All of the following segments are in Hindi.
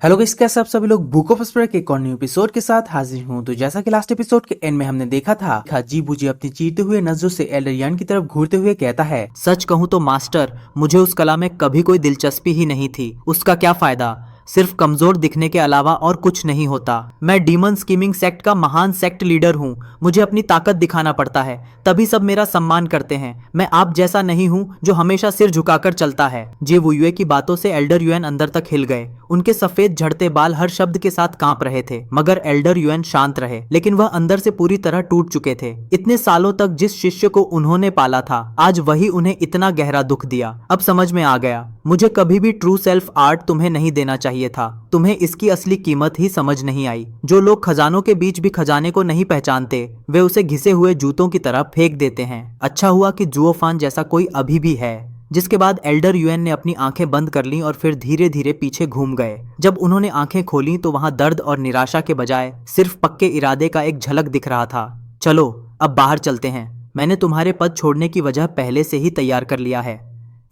हेलो गाइस, कैसे आप सभी लोग बुक ऑफ स्पर के एक और न्यू एपिसोड के साथ हाजिर हूँ। तो जैसा कि लास्ट एपिसोड के एंड में हमने देखा था, जी बूजी अपनी चीरते हुए नजरों से एल्डर यान की तरफ घूरते हुए कहता है, सच कहूँ तो मास्टर, मुझे उस कला में कभी कोई दिलचस्पी ही नहीं थी। उसका क्या फायदा, सिर्फ कमजोर दिखने के अलावा और कुछ नहीं होता। मैं डीमन स्कीमिंग सेक्ट का महान सेक्ट लीडर हूँ। मुझे अपनी ताकत दिखाना पड़ता है, तभी सब मेरा सम्मान करते हैं। मैं आप जैसा नहीं हूँ जो हमेशा सिर झुकाकर चलता है। जे वुयुए की बातों से एल्डर युएन अंदर तक हिल गए। उनके सफेद झड़ते बाल हर शब्द के साथ कांप रहे थे, मगर एल्डर युएन शांत रहे, लेकिन वह अंदर से पूरी तरह टूट चुके थे। इतने सालों तक जिस शिष्य को उन्होंने पाला था, आज वही उन्हें इतना गहरा दुख दिया। अब समझ में आ गया, मुझे कभी भी ट्रू सेल्फ आर्ट तुम्हें नहीं देना चाहिए था। तुम्हें इसकी असली कीमत ही समझ नहीं आई। जो लोग खजानों के बीच भी खजाने को नहीं पहचानते, वे उसे घिसे हुए जूतों की तरह फेंक देते हैं। अच्छा हुआ कि जुओफान जैसा कोई अभी भी है। जिसके बाद एल्डर युएन ने अपनी आंखें बंद कर लीं और फिर धीरे धीरे पीछे घूम गए। जब उन्होंने आंखें खोली तो वहां दर्द और निराशा के बजाय सिर्फ पक्के इरादे का एक झलक दिख रहा था। चलो अब बाहर चलते हैं, मैंने तुम्हारे पद छोड़ने की वजह पहले से ही तैयार कर लिया है।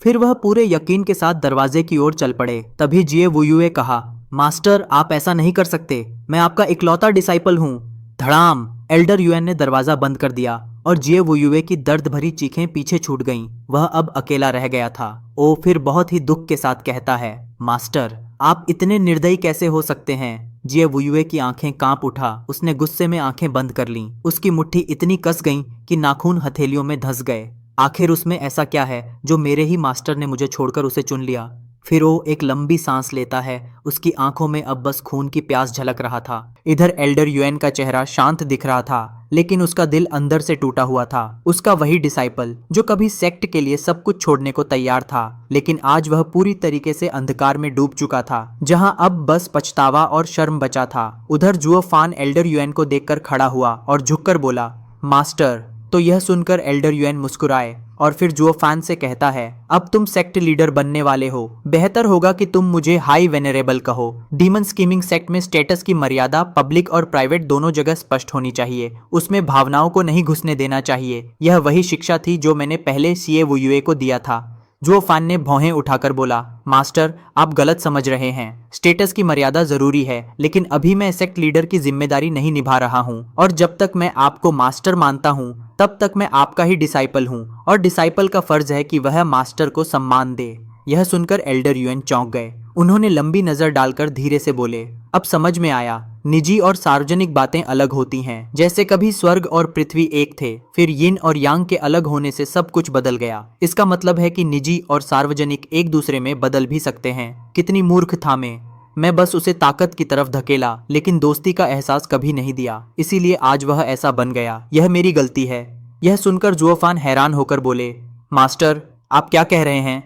फिर वह पूरे यकीन के साथ दरवाजे की ओर चल पड़े। तभी जिए वुयुए कहा, मास्टर आप ऐसा नहीं कर सकते, मैं आपका इकलौता डिसाइपल हूँ। धड़ाम, एल्डर युएन ने दरवाजा बंद कर दिया और जिए वुयुए की दर्द भरी चीखें पीछे छूट गईं। वह अब अकेला रह गया था। ओ फिर बहुत ही दुख के साथ कहता है, मास्टर आप इतने निर्दयी कैसे हो सकते हैं। जिए वुयुए की आंखें कांप उठा। उसने गुस्से में आंखें बंद कर लीं। उसकी मुट्ठी इतनी कस गई कि नाखून हथेलियों में धंस गए। आखिर उसमें ऐसा क्या है जो मेरे ही मास्टर ने मुझे छोड़कर उसे चुन लिया। फिर वो एक लंबी सांस लेता है। उसकी आंखों में अब बस खून की प्यास झलक रहा था। इधर एल्डर युएन का चेहरा शांत दिख रहा था, लेकिन उसका दिल अंदर से टूटा हुआ था। उसका वही डिसाइपल जो कभी सेक्ट के लिए सब कुछ छोड़ने को तैयार था, लेकिन आज वह पूरी तरीके से अंधकार में डूब चुका था, जहां अब बस पछतावा और शर्म बचा था। उधर जुओ फान एल्डर युएन को देखकर खड़ा हुआ और झुककर बोला, मास्टर। तो यह सुनकर एल्डर युएन मुस्कुराए और फिर जुओ फान से कहता है, अब तुम सेक्ट लीडर बनने वाले हो। बेहतर होगा कि तुम मुझे हाई वेनरेबल कहो। डीमन स्कीमिंग सेक्ट में स्टेटस की मर्यादा पब्लिक और प्राइवेट दोनों जगह स्पष्ट होनी चाहिए। उसमें भावनाओं को नहीं घुसने देना चाहिए। यह वही शिक्षा थी जो मैंने पहले सीए वुयुए को दिया था। जुओ फान ने भौहें उठाकर बोला, मास्टर आप गलत समझ रहे हैं। स्टेटस की मर्यादा जरूरी है, लेकिन अभी मैं सेक्ट लीडर की जिम्मेदारी नहीं निभा रहा हूँ, और जब तक मैं आपको मास्टर मानता हूँ तब तक मैं आपका ही डिसाइपल हूँ, और डिसाइपल का फर्ज है कि वह मास्टर को सम्मान दे। यह सुनकर एल्डर युएन चौंक गए। उन्होंने लंबी नजर डालकर धीरे से बोले, अब समझ में आया, निजी और सार्वजनिक बातें अलग होती हैं। जैसे कभी स्वर्ग और पृथ्वी एक थे, फिर यिन और यांग के अलग होने से सब कुछ बदल गया। इसका मतलब है कि निजी और सार्वजनिक एक दूसरे में बदल भी सकते हैं। कितनी मूर्ख था मैं बस उसे ताकत की तरफ धकेला, लेकिन दोस्ती का एहसास कभी नहीं दिया। इसीलिए आज वह ऐसा बन गया। यह मेरी गलती है। यह सुनकर जुओफान हैरान होकर बोले, मास्टर आप क्या कह रहे हैं।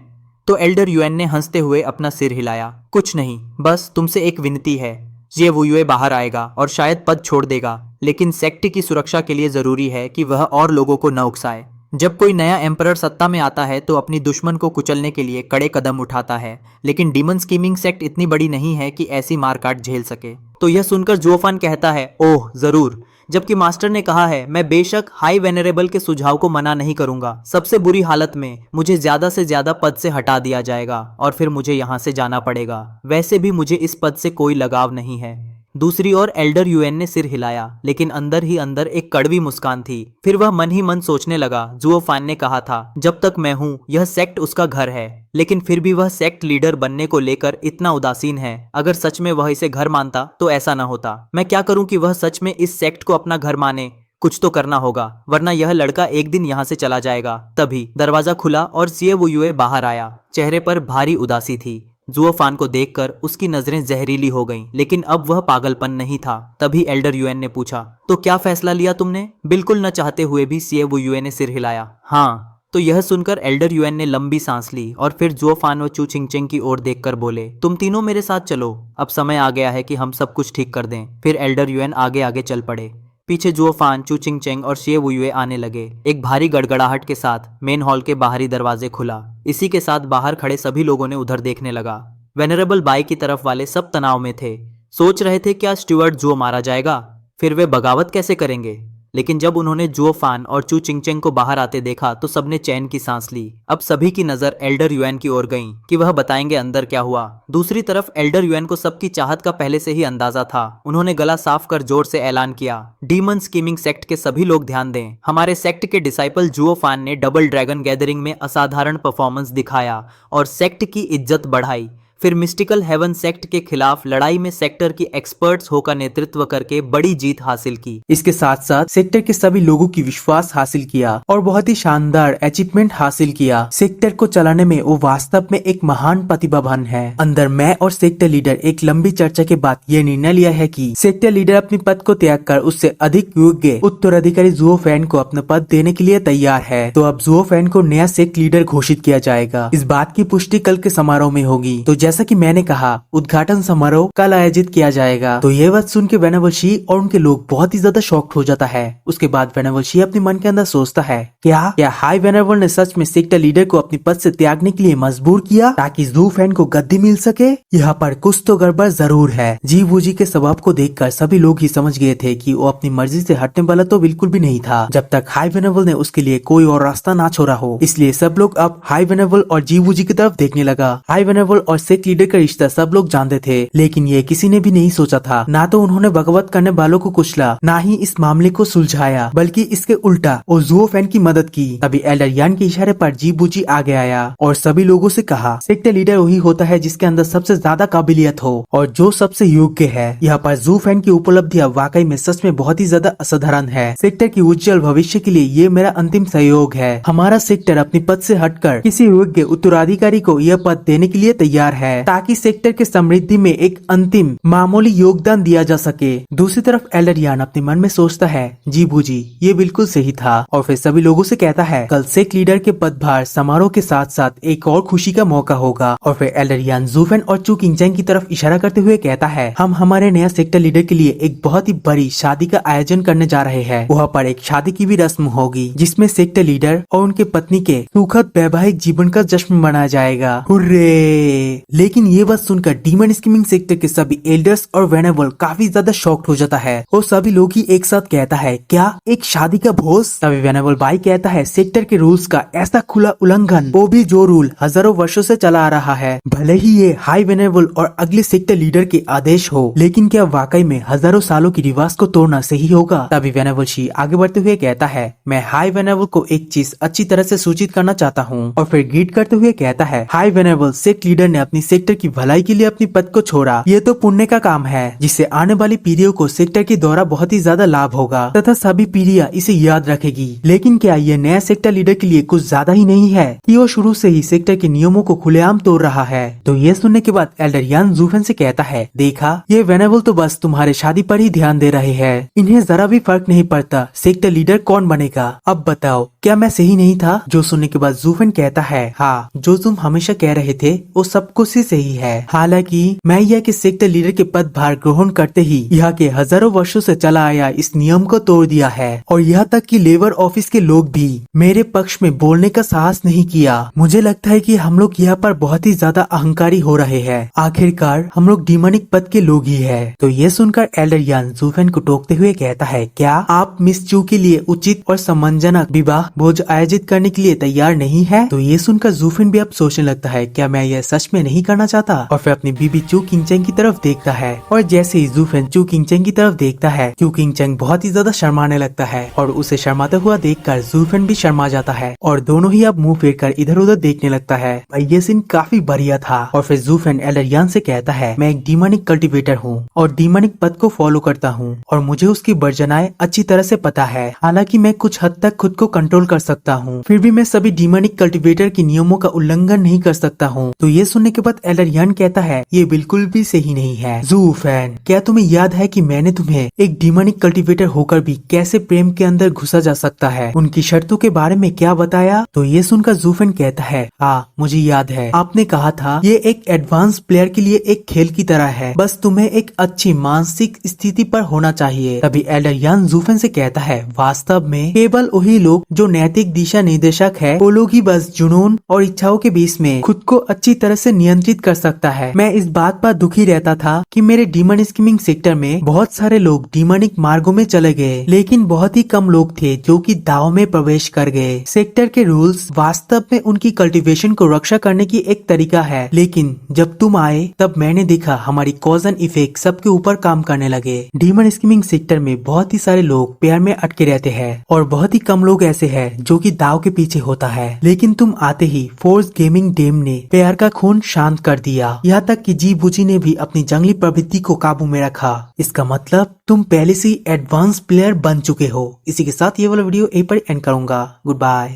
तो एल्डर युएन ने हंसते हुए अपना सिर हिलाया, कुछ नहीं, बस तुमसे एक विनती है। ये वुयुए बाहर आएगा और शायद पद छोड़ देगा, लेकिन सेक्ट की सुरक्षा के लिए जरूरी है कि वह और लोगों को न उकसाए। जब कोई नया एम्परर सत्ता में आता है तो अपनी दुश्मन को कुचलने के लिए कड़े कदम उठाता है, लेकिन डीमन स्कीमिंग सेक्ट इतनी बड़ी नहीं है कि ऐसी मारकाट झेल सके। तो यह सुनकर जुओफान कहता है, ओह जरूर, जबकि मास्टर ने कहा है, मैं बेशक हाई वेनरेबल के सुझाव को मना नहीं करूंगा। सबसे बुरी हालत में मुझे ज्यादा से ज्यादा पद से हटा दिया जाएगा और फिर मुझे यहाँ से जाना पड़ेगा। वैसे भी मुझे इस पद से कोई लगाव नहीं है। दूसरी ओर एल्डर युएन ने सिर हिलाया, लेकिन अंदर ही अंदर एक कड़वी मुस्कान थी। फिर वह मन ही मन सोचने लगा, जुओ फान ने कहा था, जब तक मैं हूँ यह सेक्ट उसका घर है, लेकिन फिर भी वह सेक्ट लीडर बनने को लेकर इतना उदासीन है। अगर सच में वह इसे घर मानता तो ऐसा न होता। मैं क्या करूं कि वह सच में इस सेक्ट को अपना घर माने। कुछ तो करना होगा, वरना यह लड़का एक दिन यहाँ से चला जाएगा। तभी दरवाजा खुला और सीए वुयुए बाहर आया। चेहरे पर भारी उदासी थी। जुओ फान को देखकर उसकी नजरें जहरीली हो गईं, लेकिन अब वह पागलपन नहीं था। तभी एल्डर युएन ने पूछा, तो क्या फैसला लिया तुमने। बिल्कुल न चाहते हुए भी सीए वुयुए ने सिर हिलाया, हाँ। तो यह सुनकर एल्डर युएन ने लंबी सांस ली और फिर जुओ फान व चू चिंगचेंग की ओर देखकर बोले, तुम तीनों मेरे साथ चलो। अब समय आ गया है कि हम सब कुछ ठीक कर दें। फिर एल्डर युएन आगे आगे चल पड़े। पीछे जुओ फान, चू चिंगचेंग और सीए वुयुए आने लगे। एक भारी गड़गड़ाहट के साथ मेन हॉल के बाहरी दरवाजे खुला। इसी के साथ बाहर खड़े सभी लोगों ने उधर देखने लगा। वेनरेबल बाई की तरफ वाले सब तनाव में थे। सोच रहे थे क्या स्टुअर्ट जुओ मारा जाएगा, फिर वे बगावत कैसे करेंगे। लेकिन जब उन्होंने जुओ फान और चू चिंगचेंग को बाहर आते देखा तो सबने चैन की सांस ली। अब सभी की नजर एल्डर युएन की ओर गई कि वह बताएंगे अंदर क्या हुआ। दूसरी तरफ एल्डर युएन को सबकी चाहत का पहले से ही अंदाजा था। उन्होंने गला साफ कर जोर से ऐलान किया, डीमन स्कीमिंग सेक्ट के सभी लोग ध्यान दें। हमारे सेक्ट के डिसाइपल जुओ फान ने डबल ड्रैगन गैदरिंग में असाधारण परफॉर्मेंस दिखाया और सेक्ट की इज्जत बढ़ाई। फिर मिस्टिकल हेवन सेक्ट के खिलाफ लड़ाई में सेक्टर की एक्सपर्ट्स हो का नेतृत्व करके बड़ी जीत हासिल की। इसके साथ साथ सेक्टर के सभी लोगों की विश्वास हासिल किया और बहुत ही शानदार अचीवमेंट हासिल किया। सेक्टर को चलाने में वो वास्तव में एक महान प्रतिभावान है। अंदर मैं और सेक्टर लीडर एक लंबी चर्चा के बाद ये निर्णय लिया है कि सेक्टर लीडर अपने पद को त्याग कर उससे अधिक योग्य उत्तराधिकारी जुओ फैन को अपना पद देने के लिए तैयार है। तो अब जुओ फैन को नया सेक्ट लीडर घोषित किया जाएगा। इस बात की पुष्टि कल के समारोह में होगी। तो जैसा कि मैंने कहा, उद्घाटन समारोह कल आयोजित किया जाएगा। तो ये बात सुन के वेनेबल शी और उनके लोग बहुत ही ज्यादा शॉक्ड हो जाता है। उसके बाद वेनेबल शी अपने मन के अंदर सोचता है, क्या हाई वेनेबल ने सच में सेक्टर लीडर को अपने पद से त्यागने के लिए मजबूर किया ताकि जू फैन को गद्दी मिल सके? यहाँ पर कुछ तो गड़बड़ जरूर है। जी वूजी के स्वभाव को देखकर सभी लोग ही समझ गए थे कि वो अपनी मर्जी से हटने वाला तो बिल्कुल भी नहीं था, जब तक हाई वेनेबल ने उसके लिए कोई और रास्ता ना छोड़ा हो। इसलिए सब लोग अब हाई वेनेबल और जी वूजी की तरफ देखने लगा। हाई वेनेबल और सेक्ट लीडर का रिश्ता सब लोग जानते थे, लेकिन ये किसी ने भी नहीं सोचा था। ना तो उन्होंने बगावत करने वालों को कुचला, ना ही इस मामले को सुलझाया, बल्कि इसके उल्टा वो जुओ फैन की मदद की। तभी एल्डर यान के इशारे पर जी बूजी आगे आया और सभी लोगों से कहा, सेक्टर लीडर वही होता है जिसके अंदर सबसे ज्यादा काबिलियत हो और जो सबसे योग्य है। यहाँ पर जू फैन की उपलब्धियां वाकई में सच में बहुत ही ज्यादा असाधारण है। सेक्टर की उज्जवल भविष्य के लिए ये मेरा अंतिम सहयोग है। हमारा सेक्टर अपने पद से हटकर किसी योग्य उत्तराधिकारी को यह पद देने के लिए तैयार है, ताकि सेक्टर की समृद्धि में एक अंतिम मामूली योगदान दिया जा सके। दूसरी तरफ एल्डर यान अपने मन में सोचता है, जी बूजी ये बिल्कुल सही था। और फिर सभी लोगों से कहता है, कल सेक्ट लीडर के पदभार समारोह के साथ साथ एक और खुशी का मौका होगा। और फिर एल्डर यान जू फैन और चू किंगचैंग की तरफ इशारा करते हुए कहता है, हम हमारे नया सेक्टर लीडर के लिए एक बहुत ही बड़ी शादी का आयोजन करने जा रहे हैं। वहाँ पर एक शादी की भी रस्म होगी, जिसमें सेक्टर लीडर और उनके पत्नी के सुखद वैवाहिक जीवन का जश्न मनाया जाएगा। हुर्रे! लेकिन ये बात सुनकर डीमन स्कीमिंग सेक्टर के सभी एल्डर्स और वेनेबल काफी ज्यादा शॉक्ड हो जाता है और सभी लोग ही एक साथ कहता है, क्या एक शादी का भोज? तभी वेनेबल भाई कहता है, सेक्टर के रूल्स का ऐसा खुला उल्लंघन, वो भी जो रूल हजारों वर्षों से चला आ रहा है, भले ही ये हाई वेनेबल और अगले सेक्टर लीडर के आदेश हो, लेकिन क्या वाकई में हजारों सालों की रिवाज को तोड़ना सही होगा? तभी वेनेबल शी आगे बढ़ते हुए कहता है, मैं हाई वेनेबल को एक चीज अच्छी तरह से सूचित करना चाहता हूँ। और फिर ग्रीट करते हुए कहता है, हाई वेनेबल सेक्ट लीडर ने अपनी सेक्टर की भलाई के लिए अपनी पद को छोड़ा। ये तो पुण्य का काम है, जिससे आने वाली पीढ़ियों को सेक्टर के द्वारा बहुत ही ज्यादा लाभ होगा तथा सभी पीढ़ियां इसे याद रखेगी। लेकिन क्या ये नया सेक्टर लीडर के लिए कुछ ज्यादा ही नहीं है कि वो शुरू से ही सेक्टर के नियमों को खुलेआम तोड़ रहा है? तो ये सुनने के बाद एल्डर यान जू फैन से कहता है, देखा ये वेनेबल तो बस तुम्हारे शादी पर ही ध्यान दे रहे हैं, इन्हें जरा भी फर्क नहीं पड़ता सेक्टर लीडर कौन बनेगा। अब बताओ, क्या मैं सही नहीं था? जो सुनने के बाद जू फैन कहता है, हाँ जो तुम हमेशा कह रहे थे वो सब कुछ ही सही है। हालांकि मैं यह कि सेक्टर लीडर के पदभार ग्रहण करते ही यहाँ के हजारों वर्षों से चला आया इस नियम को तोड़ दिया है और यहाँ तक कि लेबर ऑफिस के लोग भी मेरे पक्ष में बोलने का साहस नहीं किया। मुझे लगता है कि हम लोग यहाँ पर बहुत ही ज्यादा अहंकारी हो रहे हैं। आखिरकार हम लोग डीमोनिक पद के लोग ही है। तो ये सुनकर एल्डर यान जू फैन को टोकते हुए कहता है, क्या आप मिस चू के लिए उचित और सम्मानजनक विवाह भोज आयोजित करने के लिए तैयार नहीं है? तो ये सुनकर जू फैन भी अब सोचने लगता है, क्या मैं यह सच में नहीं करना चाहता? और फिर अपनी बीबी चू किंगचैंग की तरफ देखता है और जैसे ही जू फैन चू किंगचैंग की तरफ देखता है, चू किंगचैंग बहुत ही ज्यादा शर्माने लगता है और उसे शर्माता हुआ देखकर जू फैन भी शर्मा जाता है और दोनों ही अब मुंह फेर कर इधर उधर देखने लगता है। भाई ये सीन काफी बढ़िया था। और फिर जू फैन एल्डर यान से कहता है, मैं एक डीमोनिक कल्टीवेटर हूँ और डीमोनिक पद को फॉलो करता हूँ और मुझे उसकी वर्जनाएं अच्छी तरह से पता है। हालांकि मैं कुछ हद तक खुद को कंट्रोल कर सकता हूँ, फिर भी मैं सभी डीमोनिक कल्टीवेटर के नियमों का उल्लंघन नहीं कर सकता हूँ। तो ये सुनने के बाद एल्डर यान कहता है, ये बिल्कुल भी सही नहीं है। जू फैन, क्या तुम्हें याद है कि मैंने तुम्हें एक डीमोनिक कल्टीवेटर होकर भी कैसे प्रेम के अंदर घुसा जा सकता है, उनकी शर्तों के बारे में क्या बताया? तो ये सुनकर जू फैन कहता है, हाँ मुझे याद है, आपने कहा था ये एक एडवांस प्लेयर के लिए एक खेल की तरह है, बस तुम्हें एक अच्छी मानसिक स्थिति पर होना चाहिए। तभी एल्डर यान जू फैन से कहता है, वास्तव में केवल वही लोग जो नैतिक दिशा निर्देशक है, वो लोग ही बस जुनून और इच्छाओं के बीच में खुद को अच्छी तरह से नियंत्रित संचित कर सकता है। मैं इस बात पर दुखी रहता था कि मेरे डीमन स्कीमिंग सेक्टर में बहुत सारे लोग डीमनिक मार्गों में चले गए, लेकिन बहुत ही कम लोग थे जो कि दाव में प्रवेश कर गए। सेक्टर के रूल्स वास्तव में उनकी कल्टीवेशन को रक्षा करने की एक तरीका है, लेकिन जब तुम आए तब मैंने देखा हमारी कॉज एंड इफेक्ट सबके ऊपर काम करने लगे। डीमन स्कीमिंग सेक्टर में बहुत ही सारे लोग प्यार में अटके रहते हैं और बहुत ही कम लोग ऐसे हैं जो कि दाव के पीछे होता है, लेकिन तुम आते ही फोर्स गेमिंग डेम ने प्यार का खून शांत कर दिया। यहाँ तक कि जी बुची ने भी अपनी जंगली प्रवृत्ति को काबू में रखा। इसका मतलब तुम पहले से ही एडवांस प्लेयर बन चुके हो। इसी के साथ ये वाला वीडियो यहीं पर एंड करूंगा। Good bye.